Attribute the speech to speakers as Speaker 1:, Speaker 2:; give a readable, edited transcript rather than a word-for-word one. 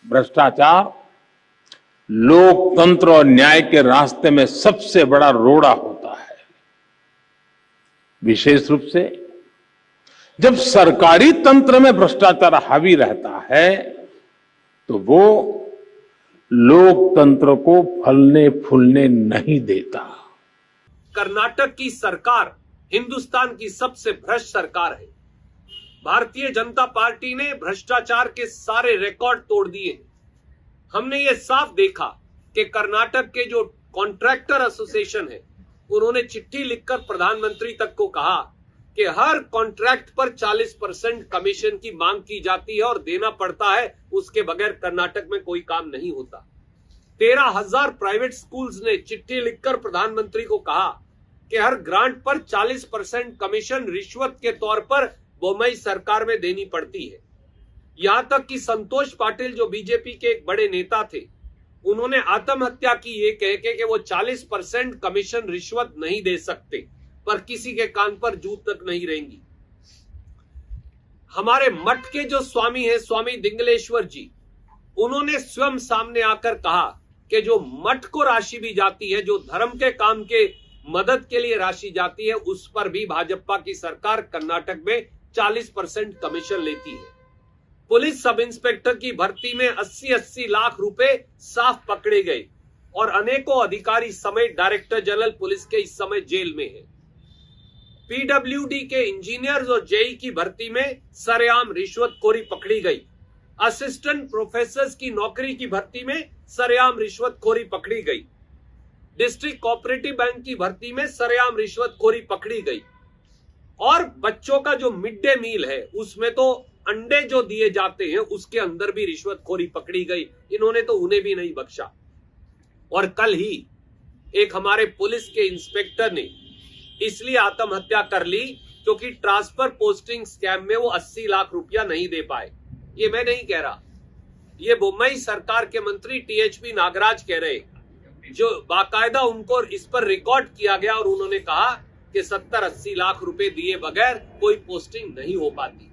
Speaker 1: भ्रष्टाचार लोकतंत्र और न्याय के रास्ते में सबसे बड़ा रोड़ा होता है। विशेष रूप से जब सरकारी तंत्र में भ्रष्टाचार हावी रहता है तो वो लोकतंत्र को फलने फूलने नहीं देता।
Speaker 2: कर्नाटक की सरकार हिंदुस्तान की सबसे भ्रष्ट सरकार है। भारतीय जनता पार्टी ने भ्रष्टाचार के सारे रिकॉर्ड तोड़ दिए। हमने ये साफ देखा कि कर्नाटक के जो कॉन्ट्रैक्टर एसोसिएशन है, उन्होंने चिट्ठी लिखकर प्रधानमंत्री तक को कहा कि हर कॉन्ट्रैक्ट पर 40% कमीशन की मांग की जाती है और देना पड़ता है, उसके बगैर कर्नाटक में कोई काम नहीं होता। 13,000 प्राइवेट स्कूल्स ने चिट्ठी लिखकर प्रधानमंत्री को कहा कि हर ग्रांट पर 40% कमीशन रिश्वत के तौर पर बोम्मई सरकार में देनी पड़ती है। यहां तक कि संतोष पाटिल जो बीजेपी के एक बड़े नेता थे, उन्होंने आत्महत्या की ये कह के कि वो 40% कमीशन रिश्वत नहीं दे सकते, पर किसी के कान पर जू तक नहीं रहेंगी। हमारे मठ के जो स्वामी हैं, स्वामी दिंगलेश्वर जी, उन्होंने स्वयं सामने आकर कहा कि जो मठ को राशि भी जाती है, जो धर्म के काम के मदद के लिए राशि जाती है, उस पर भी भाजपा की सरकार कर्नाटक में 40% कमीशन लेती है। पुलिस सब इंस्पेक्टर की भर्ती में 80-80 लाख रुपए साफ पकड़े गए और अनेकों अधिकारी समेत डायरेक्टर जनरल पुलिस के इस समय जेल में है। पीडब्ल्यूडी के इंजीनियर्स और जेई की भर्ती में सरेआम रिश्वतखोरी पकड़ी गई। असिस्टेंट प्रोफेसर्स की नौकरी की भर्ती में सरेआम रिश्वतखोरी पकड़ी गई। डिस्ट्रिक्ट कोऑपरेटिव बैंक की भर्ती में सरेआम रिश्वतखोरी पकड़ी गई। और बच्चों का जो मिड डे मील है, उसमें तो अंडे जो दिए जाते हैं, उसके अंदर भी रिश्वतखोरी पकड़ी गई। इन्होंने तो उन्हें भी नहीं बख्शा। और कल ही एक हमारे पुलिस के इंस्पेक्टर ने इसलिए आत्महत्या कर ली क्योंकि ट्रांसफर पोस्टिंग स्कैम में वो 80 लाख रुपया नहीं दे पाए। ये मैं नहीं कह रहा, ये बोम्मई सरकार के मंत्री टीएचपी नागराज कह रहे, जो बाकायदा उनको इस पर रिकॉर्ड किया गया और उन्होंने कहा कि 70-80 लाख रुपए दिए बगैर कोई पोस्टिंग नहीं हो पाती।